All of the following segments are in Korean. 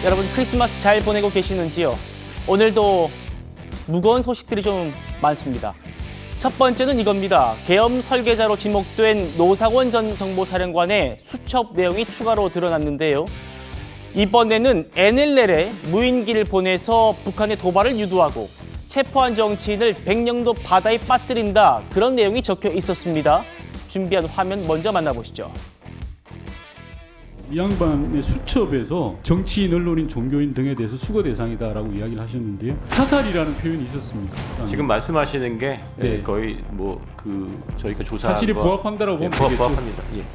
여러분 크리스마스 잘 보내고 계시는지요? 오늘도 무거운 소식들이 좀 많습니다. 첫 번째는 이겁니다. 계엄 설계자로 지목된 노상원 전 정보사령관의 수첩 내용이 추가로 드러났는데요. 이번에는 NLL에 무인기를 보내서 북한의 도발을 유도하고 체포한 정치인을 백령도 바다에 빠뜨린다. 그런 내용이 적혀 있었습니다. 준비한 화면 먼저 만나보시죠. 이 양반의 수첩에서 정치인, 언론인, 종교인 등에 대해서 수거 대상이다라고 이야기를 하셨는데요. 사살이라는 표현이 있었습니다. 지금 말씀하시는 게 네. 거의 뭐 저희가 조사한 사실이 거 부합한다라고 보면 되겠죠. 부합합니다. 예.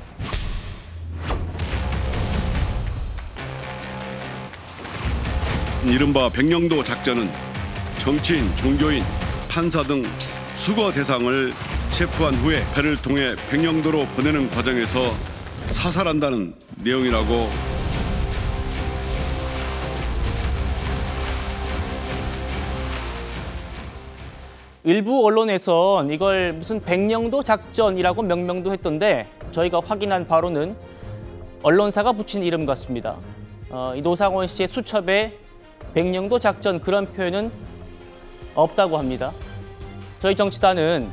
이른바 백령도 작전은 정치인, 종교인, 판사 등 수거 대상을 체포한 후에 배를 통해 백령도로 보내는 과정에서 사살한다는 내용이라고. 일부 언론에선 이걸 무슨 백령도 작전이라고 명명도 했던데 저희가 확인한 바로는 언론사가 붙인 이름 같습니다. 이 노상원 씨의 수첩에 백령도 작전 그런 표현은 없다고 합니다. 저희 정치단은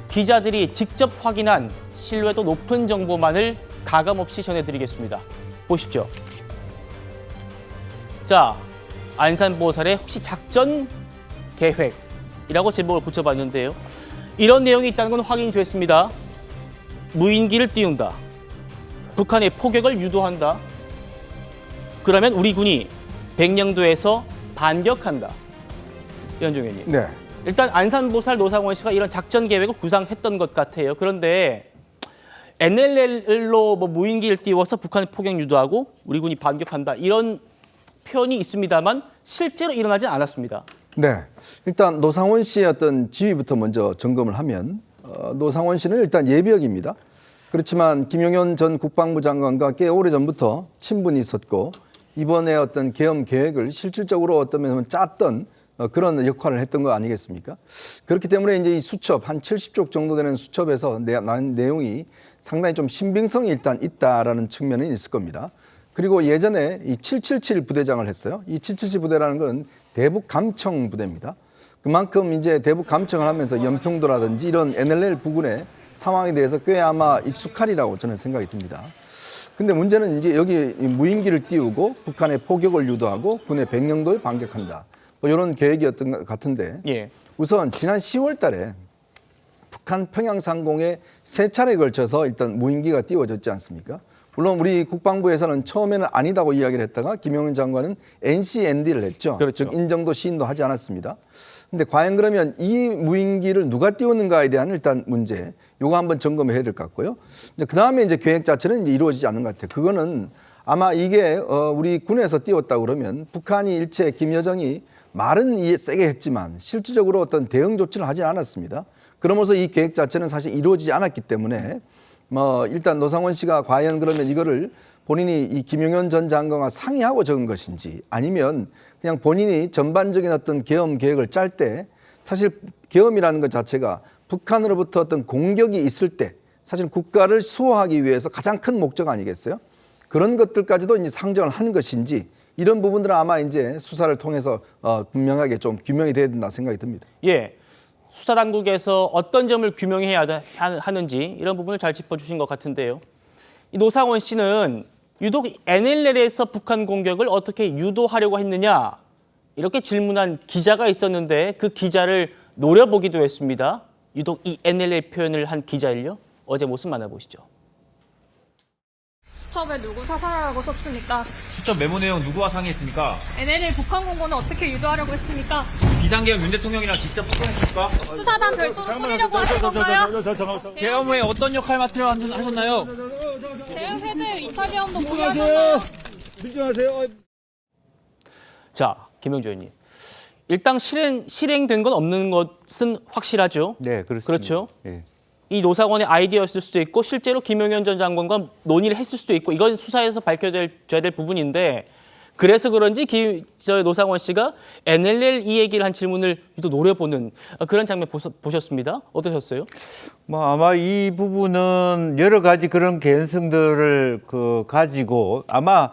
기자들이 직접 확인한 신뢰도 높은 정보만을 가감없이 전해드리겠습니다. 보시죠. 자, 안산보살의 혹시 작전 계획이라고 제목을 붙여봤는데요. 이런 내용이 있다는 건 확인이 됐습니다. 무인기를 띄운다. 북한의 포격을 유도한다. 그러면 우리 군이 백령도에서 반격한다. 이현종 의원님. 네. 일단 안산보살 노상원 씨가 이런 작전 계획을 구상했던 것 같아요. 그런데 NLL로 무인기를 띄워서 북한의 포격 유도하고 우리 군이 반격한다. 이런 표현이 있습니다만 실제로 일어나진 않았습니다. 네. 일단 노상원 씨의 어떤 지위부터 먼저 점검을 하면 노상원 씨는 일단 예비역입니다. 그렇지만 김용현 전 국방부 장관과 꽤 오래전부터 친분이 있었고 이번에 어떤 계엄 계획을 실질적으로 어떤 면에서 짰던 그런 역할을 했던 거 아니겠습니까? 그렇기 때문에 이제 이 수첩 한 70쪽 정도 되는 수첩에서 난 내용이 상당히 좀 신빙성이 일단 있다라는 측면은 있을 겁니다. 그리고 예전에 이 777 부대장을 했어요. 이 777 부대라는 건 대북 감청 부대입니다. 그만큼 이제 대북 감청을 하면서 연평도라든지 이런 NLL 부근의 상황에 대해서 꽤 아마 익숙하리라고 저는 생각이 듭니다. 근데 문제는 이제 여기 무인기를 띄우고 북한의 포격을 유도하고 군의 백령도에 반격한다. 뭐 이런 계획이었던 것 같은데 예. 우선 지난 10월 달에 북한 평양상공에 세 차례에 걸쳐서 일단 무인기가 띄워졌지 않습니까? 물론 우리 국방부에서는 처음에는 아니다고 이야기를 했다가 김용현 장관은 NCND를 했죠. 그렇죠. 즉 인정도 시인도 하지 않았습니다. 근데 과연 그러면 이 무인기를 누가 띄웠는가에 대한 일단 문제, 요거 한번 점검해야 될 것 같고요. 그 다음에 이제 계획 자체는 이제 이루어지지 않는 것 같아요. 그거는 아마 이게 우리 군에서 띄웠다고 그러면 북한이 일체 김여정이 말은 세게 했지만 실질적으로 어떤 대응 조치를 하지 않았습니다. 그러면서 이 계획 자체는 사실 이루어지지 않았기 때문에 일단 노상원 씨가 과연 그러면 이거를 본인이 이 김용현 전 장관과 상의하고 적은 것인지 아니면 그냥 본인이 전반적인 어떤 계엄 계획을 짤 때 사실 계엄이라는 것 자체가 북한으로부터 어떤 공격이 있을 때 사실 국가를 수호하기 위해서 가장 큰 목적 아니겠어요? 그런 것들까지도 이제 상정을 한 것인지 이런 부분들은 아마 이제 수사를 통해서 분명하게 좀 규명이 돼야 된다 생각이 듭니다. 예. 수사 당국에서 어떤 점을 규명해야 하는지 이런 부분을 잘 짚어주신 것 같은데요. 이 노상원 씨는 유독 NLL에서 북한 공격을 어떻게 유도하려고 했느냐 이렇게 질문한 기자가 있었는데 그 기자를 노려보기도 했습니다. 유독 이 NLL 표현을 한 기자를요. 어제 모습 만나보시죠. 수첩에 누구 사살하라고 썼습니까? 수첩 메모 내용 누구와 상의했습니까? NLL 북한 공고는 어떻게 유도하려고 했습까? 비상계엄 윤 대통령이랑 직접 소통했습니까? 수사단 별도로 꾸리려고 하신 건가요? 계엄 후에 어떤 역할 맡으려 하셨나요? 대응 헤드 2차 계엄도 모두 하셨나요? 자, 김영주 의원님. 일단 실행된 건 없는 것은 확실하죠. 네, 그렇습니다. 그렇죠. 네. 이 노상원의 아이디어였을 수도 있고 실제로 김용현 전 장관과 논의를 했을 수도 있고 이건 수사에서 밝혀져야 될 부분인데 그래서 그런지 노상원 씨가 NLL 이 얘기를 한 질문을 또 노려보는 그런 장면 보셨습니다. 어떠셨어요? 뭐 아마 이 부분은 여러 가지 그런 개연성들을 가지고 아마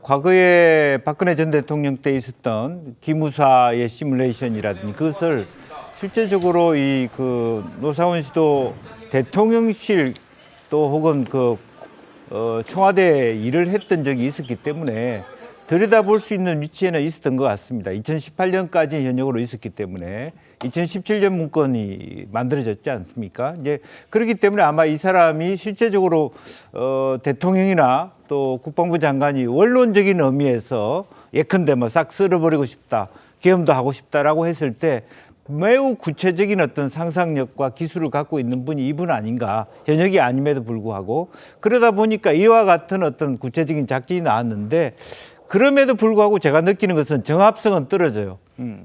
과거에 박근혜 전 대통령 때 있었던 기무사의 시뮬레이션이라든지 그것을 실제적으로 노상원 씨도 대통령실 또 혹은 청와대에 일을 했던 적이 있었기 때문에 들여다볼 수 있는 위치에는 있었던 것 같습니다. 2018년까지 현역으로 있었기 때문에 2017년 문건이 만들어졌지 않습니까? 이제 그렇기 때문에 아마 이 사람이 실제적으로 대통령이나 또 국방부 장관이 원론적인 의미에서 예컨대 싹 쓸어버리고 싶다, 계엄도 하고 싶다라고 했을 때 매우 구체적인 어떤 상상력과 기술을 갖고 있는 분이 이분 아닌가, 현역이 아님에도 불구하고 그러다 보니까 이와 같은 어떤 구체적인 작전이 나왔는데 그럼에도 불구하고 제가 느끼는 것은 정합성은 떨어져요.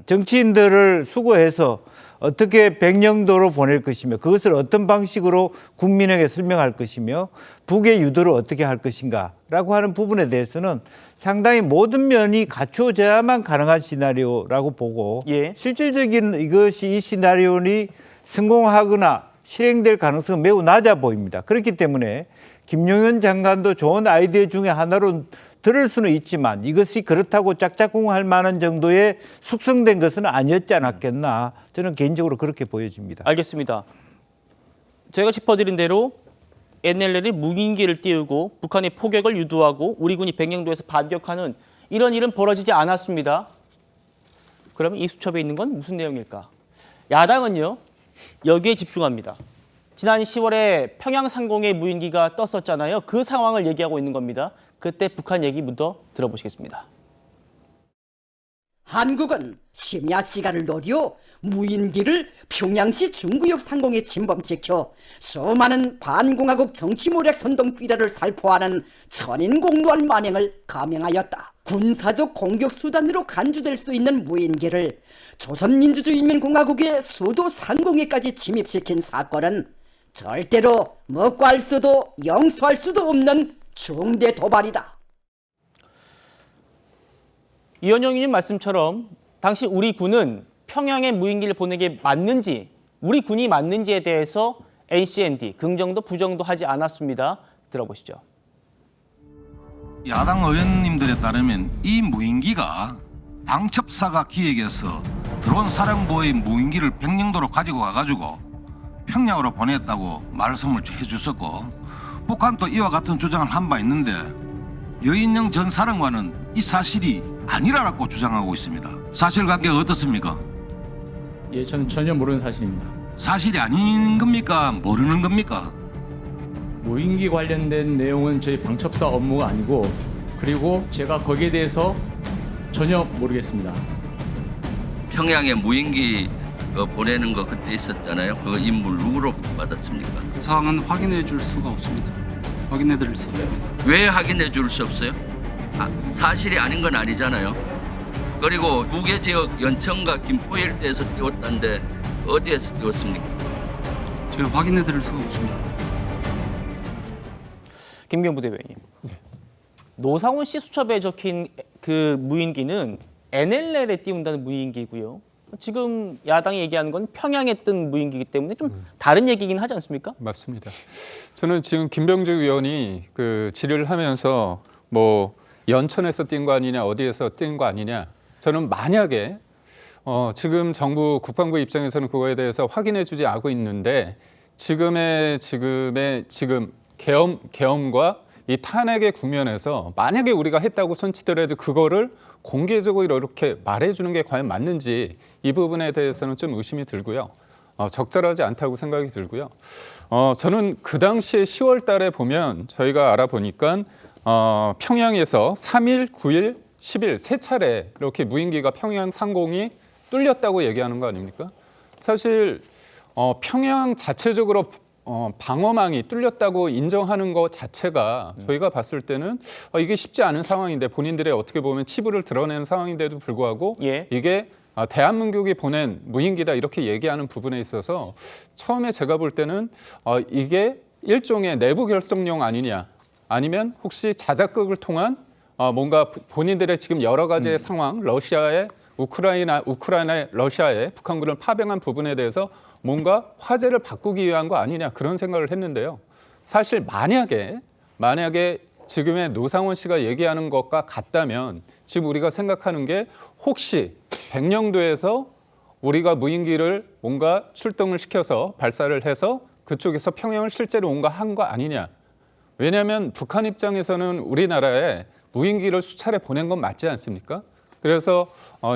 정치인들을 수거해서 어떻게 백령도로 보낼 것이며 그것을 어떤 방식으로 국민에게 설명할 것이며 북의 유도를 어떻게 할 것인가라고 하는 부분에 대해서는 상당히 모든 면이 갖춰져야만 가능한 시나리오라고 보고 예. 실질적인 이 시나리오니 성공하거나 실행될 가능성은 매우 낮아 보입니다. 그렇기 때문에 김용현 장관도 좋은 아이디어 중에 하나로 들을 수는 있지만 이것이 그렇다고 짝짝꿍할 만한 정도의 숙성된 것은 아니었지 않았겠나, 저는 개인적으로 그렇게 보여집니다. 알겠습니다. 제가 짚어드린 대로 NLL이 무인기를 띄우고 북한의 포격을 유도하고 우리 군이 백령도에서 반격하는 이런 일은 벌어지지 않았습니다. 그러면 이 수첩에 있는 건 무슨 내용일까? 야당은요, 여기에 집중합니다. 지난 10월에 평양 상공에 무인기가 떴었잖아요. 그 상황을 얘기하고 있는 겁니다. 그때 북한 얘기부터 들어보시겠습니다. 한국은 심야 시간을 노려 무인기를 평양시 중구역 상공에 침범시켜 수많은 반공화국 정치모략 선동 삐라를 살포하는 천인공노할 만행을 감행하였다. 군사적 공격 수단으로 간주될 수 있는 무인기를 조선민주주의인민공화국의 수도 상공에까지 침입시킨 사건은 절대로 묵과할 수도 용서할 수도 없는 중대 도발이다. 이현영 의원님 말씀처럼 당시 우리 군은 평양에 무인기를 보낸 게 맞는지, 우리 군이 맞는지에 대해서 NCND 긍정도 부정도 하지 않았습니다. 들어보시죠. 야당 의원님들에 따르면 이 무인기가 방첩사가 기획해서 드론 사령부의 무인기를 백령도로 가지고 가가지고 평양으로 보냈다고 말씀을 해주셨고, 북한도 이와 같은 주장을 한 바 있는데 여인영 전 사령관은 이 사실이 아니라고 주장하고 있습니다. 사실관계가 어떻습니까? 예, 저는 전혀 모르는 사실입니다. 사실이 아닌 겁니까? 모르는 겁니까? 무인기 관련된 내용은 저희 방첩사 업무가 아니고, 그리고 제가 거기에 대해서 전혀 모르겠습니다. 평양에 무인기 보내는 거 그때 있었잖아요. 그 인물 누구로 받았습니까? 그 사항은 확인해 줄 수가 없습니다. 확인해 드릴 수 없습니다. 왜 확인해 줄 수 없어요? 사실이 아닌 건 아니잖아요. 그리고 무계 지역 연천과 김포 일대에서 띄웠다는데 어디에서 띄웠습니까? 제가 확인해 드릴 수가 없습니다. 김경부 대변인. 노상원 씨 수첩에 적힌 그 무인기는 NLL에 띄운다는 무인기고요. 지금 야당이 얘기하는 건 평양에 뜬 무인기이기 때문에 좀 다른 얘기긴 하지 않습니까? 맞습니다. 저는 지금 김병주 의원이 그 질의를 하면서 뭐 연천에서 뛴 거 아니냐, 어디에서 뛴 거 아니냐. 저는 만약에 지금 정부 국방부 입장에서는 그거에 대해서 확인해주지 않고 있는데 지금 계엄과 이 탄핵의 국면에서 만약에 우리가 했다고 손치더라도 그거를 공개적으로 이렇게 말해주는 게 과연 맞는지 이 부분에 대해서는 좀 의심이 들고요. 적절하지 않다고 생각이 들고요. 저는 그 당시에 10월 달에 보면 저희가 알아보니까 평양에서 3일, 9일, 10일 세 차례 이렇게 무인기가 평양 상공이 뚫렸다고 얘기하는 거 아닙니까? 사실 평양 자체적으로 방어망이 뚫렸다고 인정하는 것 자체가 저희가 봤을 때는 이게 쉽지 않은 상황인데 본인들의 어떻게 보면 치부를 드러내는 상황인데도 불구하고 이게 대한민국이 보낸 무인기다 이렇게 얘기하는 부분에 있어서 처음에 제가 볼 때는 이게 일종의 내부 결속용 아니냐 아니면 혹시 자작극을 통한 뭔가 본인들의 지금 여러 가지의 상황, 러시아의 우크라이나의 러시아의 북한군을 파병한 부분에 대해서 뭔가 화제를 바꾸기 위한 거 아니냐 그런 생각을 했는데요. 사실 만약에 지금의 노상원 씨가 얘기하는 것과 같다면 지금 우리가 생각하는 게 혹시 백령도에서 우리가 무인기를 뭔가 출동을 시켜서 발사를 해서 그쪽에서 평양을 실제로 뭔가 한 거 아니냐. 왜냐하면 북한 입장에서는 우리나라에 무인기를 수차례 보낸 건 맞지 않습니까? 그래서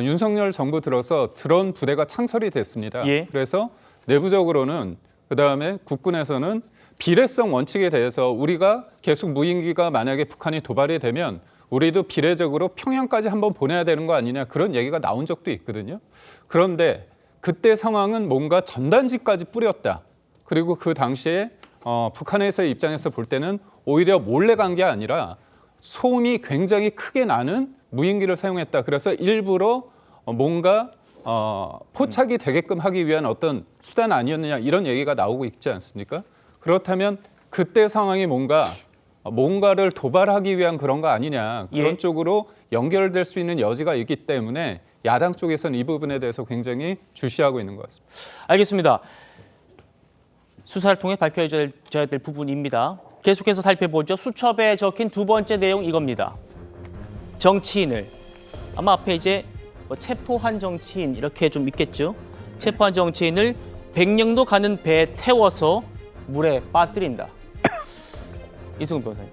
윤석열 정부 들어서 드론 부대가 창설이 됐습니다. 예. 그래서 내부적으로는 그다음에 국군에서는 비례성 원칙에 대해서 우리가 계속 무인기가 만약에 북한이 도발이 되면 우리도 비례적으로 평양까지 한번 보내야 되는 거 아니냐 그런 얘기가 나온 적도 있거든요. 그런데 그때 상황은 뭔가 전단지까지 뿌렸다. 그리고 그 당시에 북한에서의 입장에서 볼 때는 오히려 몰래 간 게 아니라 소음이 굉장히 크게 나는 무인기를 사용했다. 그래서 일부러 뭔가 포착이 되게끔 하기 위한 어떤 수단 아니었느냐 이런 얘기가 나오고 있지 않습니까? 그렇다면 그때 상황이 뭔가를 도발하기 위한 그런 거 아니냐 그런 예. 쪽으로 연결될 수 있는 여지가 있기 때문에 야당 쪽에서는 이 부분에 대해서 굉장히 주시하고 있는 것 같습니다. 알겠습니다. 수사를 통해 밝혀져야 될 부분입니다. 계속해서 살펴보죠. 수첩에 적힌 두 번째 내용 이겁니다. 정치인을 아마 앞에 이제 체포한 정치인 이렇게 좀 있겠죠. 체포한 정치인을 백령도 가는 배에 태워서 물에 빠뜨린다. 이승훈 변호사님.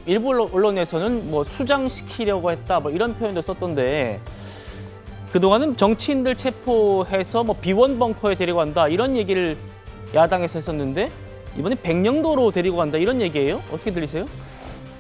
일부 언론에서는 뭐 수장시키려고 했다 뭐 이런 표현도 썼던데 그동안은 정치인들 체포해서 뭐 비원 벙커에 데리고 간다 이런 얘기를 야당에서 했었는데 이번에 백령도로 데리고 간다 이런 얘기예요? 어떻게 들리세요?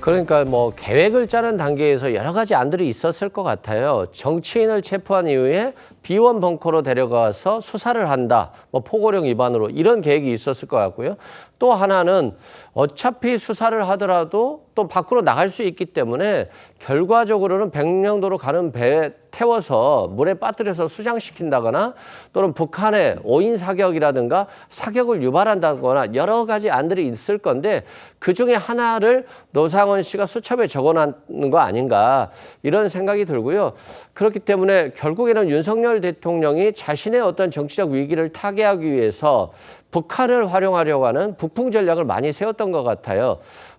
그러니까 뭐 계획을 짜는 단계에서 여러 가지 안들이 있었을 것 같아요. 정치인을 체포한 이후에 비원 벙커로 데려가서 수사를 한다. 뭐 포고령 위반으로 이런 계획이 있었을 것 같고요. 또 하나는 어차피 수사를 하더라도 또 밖으로 나갈 수 있기 때문에 결과적으로는 백령도로 가는 배에 태워서 물에 빠뜨려서 수장시킨다거나 또는 북한의 오인 사격이라든가 사격을 유발한다거나 여러 가지 안들이 있을 건데 그중에 하나를 노상원 씨가 수첩에 적어놓는 거 아닌가 이런 생각이 들고요. 그렇기 때문에 결국에는 윤석열 대통령이 자신의 어떤 정치적 위기를 타개하기 위해서 북한을 활용하려고 하는 북풍 전략을 많이 세웠던 것 같아요.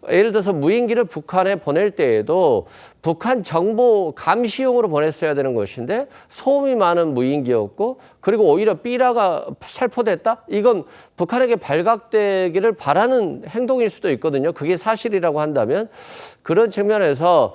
예를 들어서 무인기를 북한에 보낼 때에도 북한 정보 감시용으로 보냈어야 되는 것인데 소음이 많은 무인기였고 그리고 오히려 삐라가 살포됐다? 이건 북한에게 발각되기를 바라는 행동일 수도 있거든요. 그게 사실이라고 한다면 그런 측면에서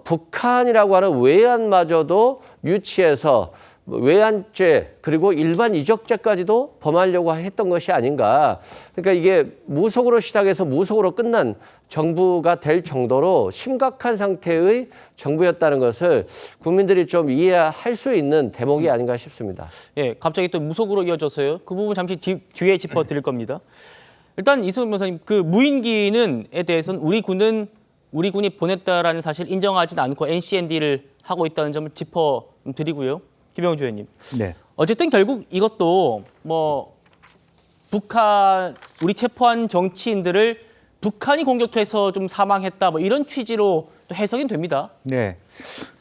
북한이라고 하는 외환마저도 유치해서 외환죄 그리고 일반 이적죄까지도 범하려고 했던 것이 아닌가. 그러니까 이게 무속으로 시작해서 무속으로 끝난 정부가 될 정도로 심각한 상태의 정부였다는 것을 국민들이 좀 이해할 수 있는 대목이 아닌가 싶습니다. 예, 갑자기 또 무속으로 이어져서요. 그 부분 잠시 뒤에 짚어드릴 겁니다. 일단 이승훈 변호사님, 그 무인기는에 대해서는 우리 군이 보냈다라는 사실 인정하지는 않고 NCND를 하고 있다는 점을 짚어드리고요. 김영주 의원님. 네. 어쨌든 결국 이것도 뭐 우리 체포한 정치인들을 북한이 공격해서 좀 사망했다 뭐 이런 취지로 또 해석이 됩니다. 네.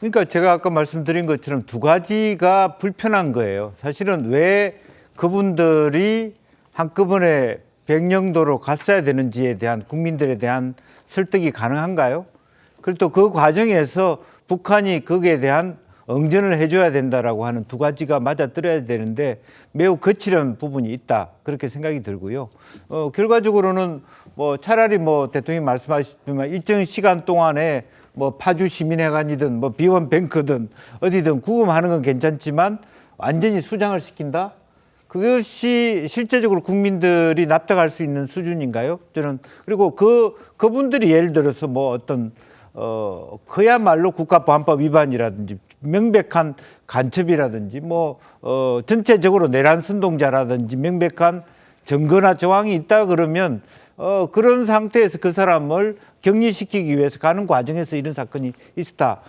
그러니까 제가 아까 말씀드린 것처럼 두 가지가 불편한 거예요. 사실은 왜 그분들이 한꺼번에 백령도로 갔어야 되는지에 대한 국민들에 대한 설득이 가능한가요? 그리고 또 그 과정에서 북한이 거기에 대한 응전을 해줘야 된다라고 하는 두 가지가 맞아떨어야 되는데 매우 거칠은 부분이 있다 그렇게 생각이 들고요. 결과적으로는 뭐 차라리 뭐 대통령이 말씀하셨지만 일정 시간 동안에 뭐 파주 시민회관이든 뭐 비원 뱅크든 어디든 구금하는 건 괜찮지만 완전히 수장을 시킨다? 그것이 실제적으로 국민들이 납득할 수 있는 수준인가요? 저는 그리고 그분들이 예를 들어서 뭐 어떤 그야말로 국가보안법 위반이라든지 명백한 간첩이라든지 뭐 전체적으로 내란 선동자라든지 명백한 증거나 정황이 있다 그러면 그런 상태에서 그 사람을 격리시키기 위해서 가는 과정에서 이런 사건이 있었다.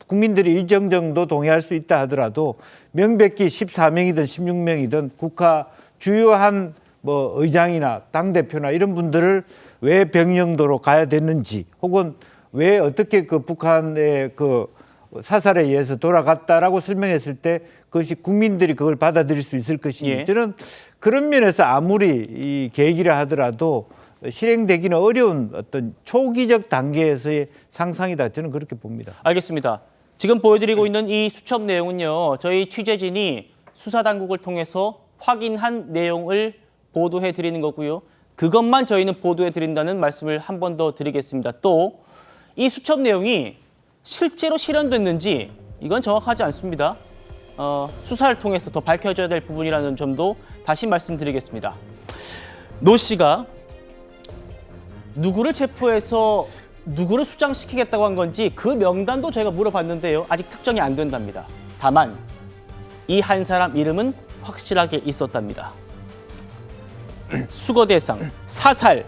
국민들이 일정 정도 동의할 수 있다 하더라도 명백히 14명이든 16명이든 국가 주요한 뭐 의장이나 당대표나 이런 분들을 왜 백령도로 가야 됐는지 혹은 왜 어떻게 그 북한의 그 사살에 의해서 돌아갔다라고 설명했을 때 그것이 국민들이 그걸 받아들일 수 있을 것인지 예. 저는 그런 면에서 아무리 이 계획이라 하더라도 실행되기는 어려운 어떤 초기적 단계에서의 상상이다 저는 그렇게 봅니다. 알겠습니다. 지금 보여드리고 있는 이 수첩 내용은요. 저희 취재진이 수사당국을 통해서 확인한 내용을 보도해 드리는 거고요. 그것만 저희는 보도해 드린다는 말씀을 한 번 더 드리겠습니다. 또 이 수첩 내용이 실제로 실현됐는지 이건 정확하지 않습니다. 수사를 통해서 더 밝혀져야 될 부분이라는 점도 다시 말씀드리겠습니다. 노 씨가 누구를 체포해서 누구를 수장시키겠다고 한 건지 그 명단도 저희가 물어봤는데요. 아직 특정이 안 된답니다. 다만 이 한 사람 이름은 확실하게 있었답니다. 수거 대상, 사살,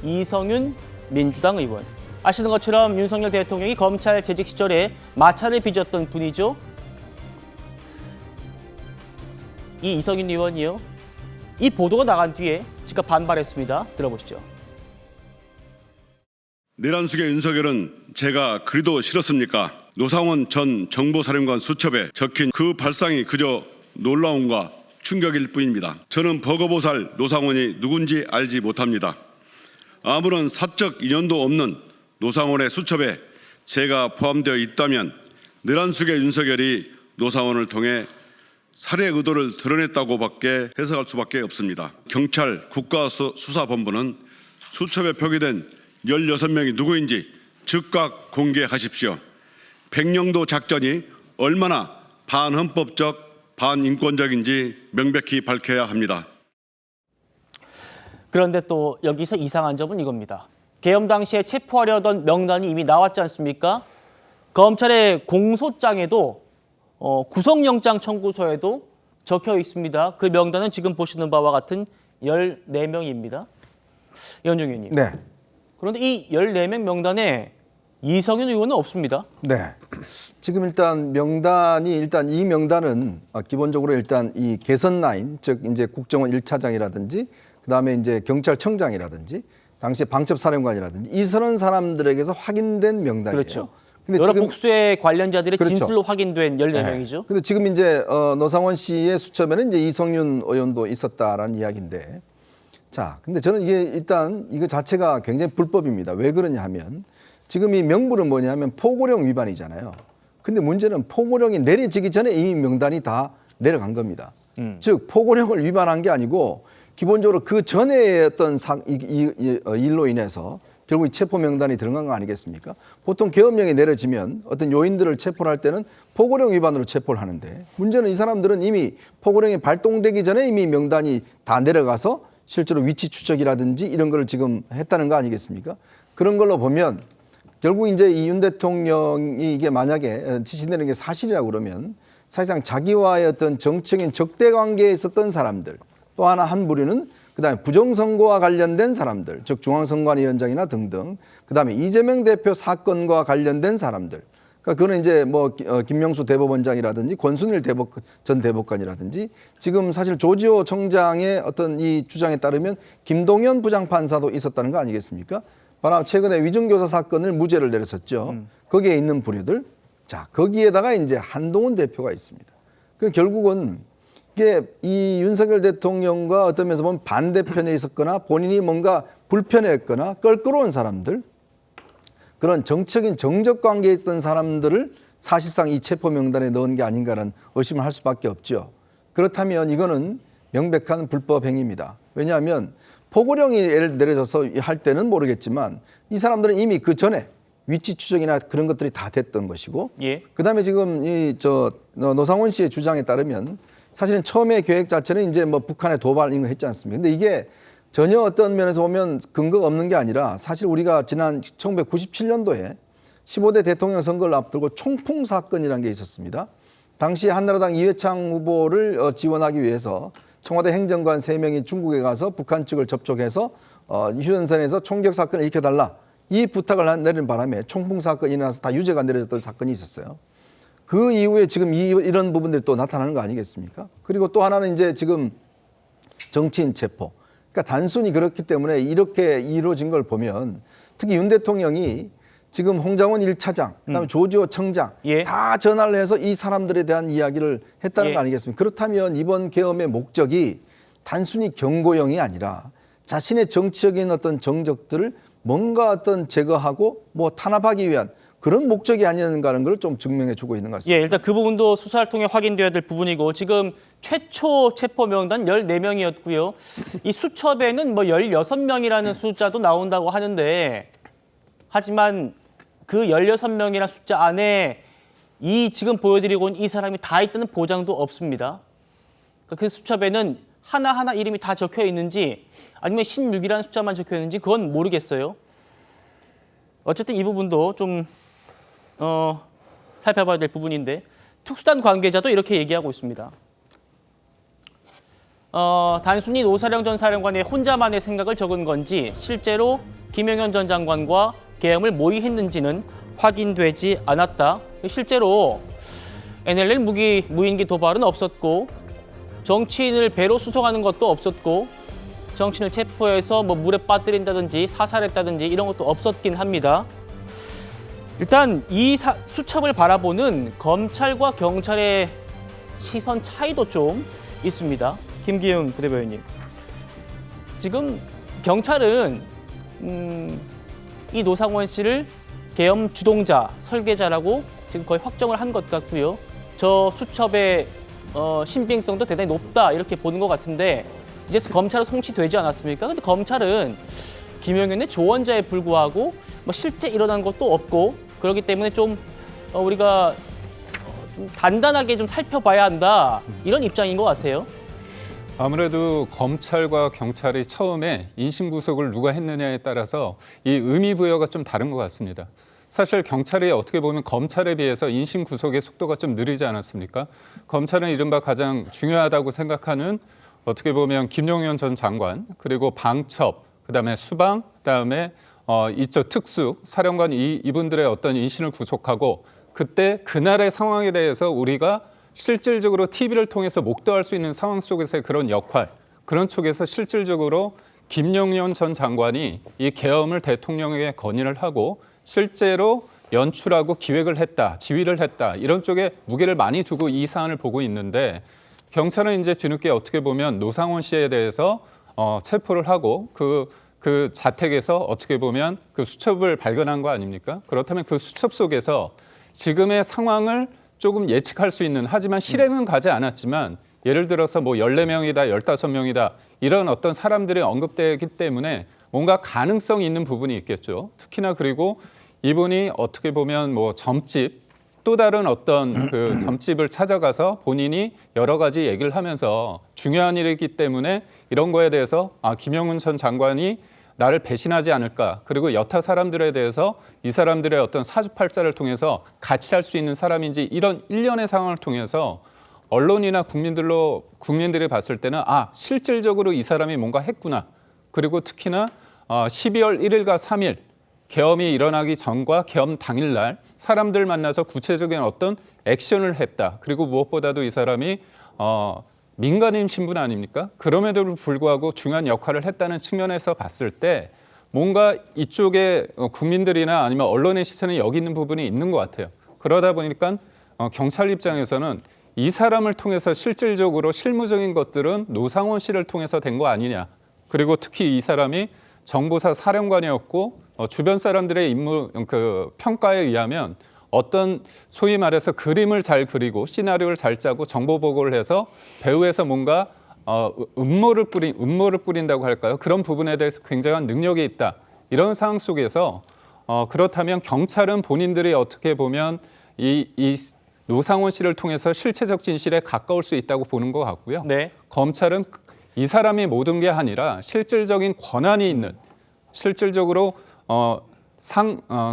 이성윤 민주당 의원. 아시는 것처럼 윤석열 대통령이 검찰 재직 시절에 마찰을 빚었던 분이죠. 이 이성윤 의원이요. 이 보도가 나간 뒤에 즉각 반발했습니다. 들어보시죠. 내란숙의 윤석열은 제가 그리도 싫었습니까? 노상원 전 정보사령관 수첩에 적힌 그 발상이 그저 놀라움과 충격일 뿐입니다. 저는 버거보살 노상원이 누군지 알지 못합니다. 아무런 사적 인연도 없는 노상원의 수첩에 제가 포함되어 있다면 내란숙의 윤석열이 노상원을 통해 살해 의도를 드러냈다고밖에 해석할 수밖에 없습니다. 경찰 국가수사본부는 수첩에 표기된 16명이 누구인지 즉각 공개하십시오. 백령도 작전이 얼마나 반헌법적, 반인권적인지 명백히 밝혀야 합니다. 그런데 또 여기서 이상한 점은 이겁니다. 계엄 당시에 체포하려던 명단이 이미 나왔지 않습니까? 검찰의 공소장에도 구속영장 청구서에도 적혀 있습니다. 그 명단은 지금 보시는 바와 같은 14명입니다. 연중 의원님. 네. 그런데 이 14명 명단에 이성윤 의원은 없습니다. 네. 지금 일단 명단이 이 명단은 기본적으로 일단 이 개선 라인, 즉 이제 국정원 1차장이라든지 그다음에 이제 경찰청장이라든지 당시 방첩사령관이라든지 이런 사람들에게서 확인된 명단이에요. 그렇죠. 근데 여러 지금 복수의 관련자들의 그렇죠. 진술로 확인된 14명이죠. 네. 근데 지금 이제 노상원 씨의 수첩에는 이제 이성윤 의원도 있었다라는 이야기인데, 자, 근데 저는 이게 일단 이거 자체가 굉장히 불법입니다. 왜 그러냐 하면 지금 이 명분은 뭐냐면 포고령 위반이잖아요. 근데 문제는 포고령이 내려지기 전에 이미 명단이 다 내려간 겁니다. 즉 포고령을 위반한 게 아니고 기본적으로 그 전에 어떤 일로 인해서 결국 이 체포 명단이 들어간 거 아니겠습니까? 보통 계엄령이 내려지면 어떤 요인들을 체포를 할 때는 포고령 위반으로 체포를 하는데 문제는 이 사람들은 이미 포고령이 발동되기 전에 이미 명단이 다 내려가서 실제로 위치 추적이라든지 이런 걸 지금 했다는 거 아니겠습니까? 그런 걸로 보면 결국 이제 이 윤 대통령이 이게 만약에 지시되는 게 사실이라고 그러면 사실상 자기와의 어떤 정치적인 적대 관계에 있었던 사람들 또 하나 한 부류는 그다음에 부정선거와 관련된 사람들, 즉 중앙선관위원장이나 등등, 그다음에 이재명 대표 사건과 관련된 사람들. 그러니까 그거는 이제 뭐 김명수 대법원장이라든지 권순일 전 대법관이라든지 지금 사실 조지호 청장의 어떤 이 주장에 따르면 김동연 부장판사도 있었다는 거 아니겠습니까? 바로 최근에 위증교사 사건을 무죄를 내렸었죠. 거기에 있는 부류들. 자, 거기에다가 이제 한동훈 대표가 있습니다. 그 결국은 이게 이 윤석열 대통령과 어떤 면에서 보면 반대편에 있었거나 본인이 뭔가 불편했거나 껄끄러운 사람들, 그런 정적인 정적 관계에 있던 사람들을 사실상 이 체포 명단에 넣은 게 아닌가라는 의심을 할 수밖에 없죠. 그렇다면 이거는 명백한 불법 행위입니다. 왜냐하면 포고령이 예를 내려져서 할 때는 모르겠지만 이 사람들은 이미 그 전에 위치 추적이나 그런 것들이 다 됐던 것이고, 예. 그다음에 지금 노상원 씨의 주장에 따르면 사실은 처음에 계획 자체는 이제 뭐 북한에 도발 이런 거 했지 않습니까? 근데 이게 전혀 어떤 면에서 보면 근거가 없는 게 아니라 사실 우리가 지난 1997년도에 15대 대통령 선거를 앞두고 총풍 사건이라는 게 있었습니다. 당시 한나라당 이회창 후보를 지원하기 위해서 청와대 행정관 3명이 중국에 가서 북한 측을 접촉해서 휴전선에서 총격 사건을 일으켜달라. 이 부탁을 내리는 바람에 총풍 사건이 일어나서 다 유죄가 내려졌던 사건이 있었어요. 그 이후에 지금 이런 부분들이 또 나타나는 거 아니겠습니까? 그리고 또 하나는 이제 지금 정치인 체포. 그러니까 단순히 그렇기 때문에 이렇게 이루어진 걸 보면 특히 윤 대통령이 지금 홍장원 1차장, 그다음에 조지호 청장 예. 다 전화를 해서 이 사람들에 대한 이야기를 했다는 예. 거 아니겠습니까? 그렇다면 이번 계엄의 목적이 단순히 경고용이 아니라 자신의 정치적인 어떤 정적들을 뭔가 어떤 제거하고 뭐 탄압하기 위한 그런 목적이 아니었는가 하는 걸 좀 증명해 주고 있는 것 같습니다. 예, 일단 그 부분도 수사를 통해 확인돼야 될 부분이고 지금 최초 체포 명단 14명이었고요. 이 수첩에는 뭐 16명이라는 숫자도 나온다고 하는데 하지만 그 16명이라는 숫자 안에 이 지금 보여드리고 온 이 사람이 다 있다는 보장도 없습니다. 그 수첩에는 하나하나 이름이 다 적혀 있는지 아니면 16이라는 숫자만 적혀 있는지 그건 모르겠어요. 어쨌든 이 부분도 좀 살펴봐야 될 부분인데 특수단 관계자도 이렇게 얘기하고 있습니다. 단순히 노사령 전 사령관의 혼자만의 생각을 적은 건지 실제로 김영현 전 장관과 계엄을 모의했는지는 확인되지 않았다. 실제로 NLL 무인기 도발은 없었고 정치인을 배로 수송하는 것도 없었고 정치인을 체포해서 뭐 물에 빠뜨린다든지 사살했다든지 이런 것도 없었긴 합니다. 일단 이 수첩을 바라보는 검찰과 경찰의 시선 차이도 좀 있습니다. 김기훈 부대변인. 지금 경찰은 이 노상원 씨를 계엄 주동자, 설계자라고 지금 거의 확정을 한 것 같고요. 저 수첩의 신빙성도 대단히 높다 이렇게 보는 것 같은데 이제 검찰은 송치되지 않았습니까? 근데 검찰은 김영현의 조언자에 불구하고 뭐 실제 일어난 것도 없고 그렇기 때문에 좀 우리가 좀 단단하게 좀 살펴봐야 한다 이런 입장인 것 같아요. 아무래도 검찰과 경찰이 처음에 인신구속을 누가 했느냐에 따라서 이 의미부여가 좀 다른 것 같습니다. 사실 경찰이 어떻게 보면 검찰에 비해서 인신구속의 속도가 좀 느리지 않았습니까? 검찰은 이른바 가장 중요하다고 생각하는 어떻게 보면 김용현 전 장관, 그리고 방첩, 그다음에 수방, 그다음에 이쪽 특수, 사령관 이분들의 어떤 인신을 구속하고 그때 그날의 상황에 대해서 우리가 실질적으로 TV를 통해서 목도할 수 있는 상황 속에서의 그런 역할, 그런 쪽에서 실질적으로 김용현 전 장관이 이 계엄을 대통령에게 건의를 하고 실제로 연출하고 기획을 했다, 지휘를 했다 이런 쪽에 무게를 많이 두고 이 사안을 보고 있는데 경찰은 이제 뒤늦게 어떻게 보면 노상원 씨에 대해서 체포를 하고 그 자택에서 어떻게 보면 그 수첩을 발견한 거 아닙니까? 그렇다면 그 수첩 속에서 지금의 상황을 조금 예측할 수 있는 하지만 실행은 가지 않았지만 예를 들어서 뭐 14명이다, 15명이다 이런 어떤 사람들이 언급되기 때문에 뭔가 가능성이 있는 부분이 있겠죠. 특히나 그리고 이분이 어떻게 보면 뭐 점집 또 다른 어떤 그 점집을 찾아가서 본인이 여러 가지 얘기를 하면서 중요한 일이기 때문에 이런 거에 대해서 김영훈 전 장관이 나를 배신하지 않을까. 그리고 여타 사람들에 대해서 이 사람들의 어떤 사주팔자를 통해서 같이 할 수 있는 사람인지 이런 일련의 상황을 통해서 언론이나 국민들이 봤을 때는 실질적으로 이 사람이 뭔가 했구나. 그리고 특히나 12월 1일과 3일 계엄이 일어나기 전과 계엄 당일날 사람들 만나서 구체적인 어떤 액션을 했다. 그리고 무엇보다도 이 사람이 민간인 신분 아닙니까? 그럼에도 불구하고 중요한 역할을 했다는 측면에서 봤을 때 뭔가 이쪽에 국민들이나 아니면 언론의 시선이 여기 있는 부분이 있는 것 같아요. 그러다 보니까 경찰 입장에서는 이 사람을 통해서 실질적으로 실무적인 것들은 노상원 씨를 통해서 된 거 아니냐. 그리고 특히 이 사람이 정보사 사령관이었고 주변 사람들의 평가에 의하면 어떤 소위 말해서 그림을 잘 그리고 시나리오를 잘 짜고 정보 보고를 해서 배후에서 뭔가 음모를 뿌린다고 할까요? 그런 부분에 대해서 굉장한 능력이 있다. 이런 상황 속에서 그렇다면 경찰은 본인들이 어떻게 보면 이 노상원 씨를 통해서 실체적 진실에 가까울 수 있다고 보는 것 같고요. 네. 검찰은 이 사람이 모든 게 아니라 실질적인 권한이 있는 실질적으로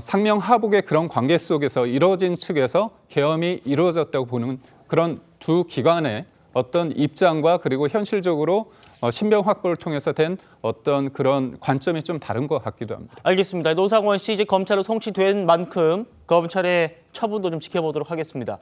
상명하복의 그런 관계 속에서 이루어진 측에서 계엄이 이루어졌다고 보는 그런 두 기관의 어떤 입장과 그리고 현실적으로 신병 확보를 통해서 된 어떤 그런 관점이 좀 다른 것 같기도 합니다. 알겠습니다. 노상원 씨 이제 검찰로 송치된 만큼 검찰의 처분도 좀 지켜보도록 하겠습니다.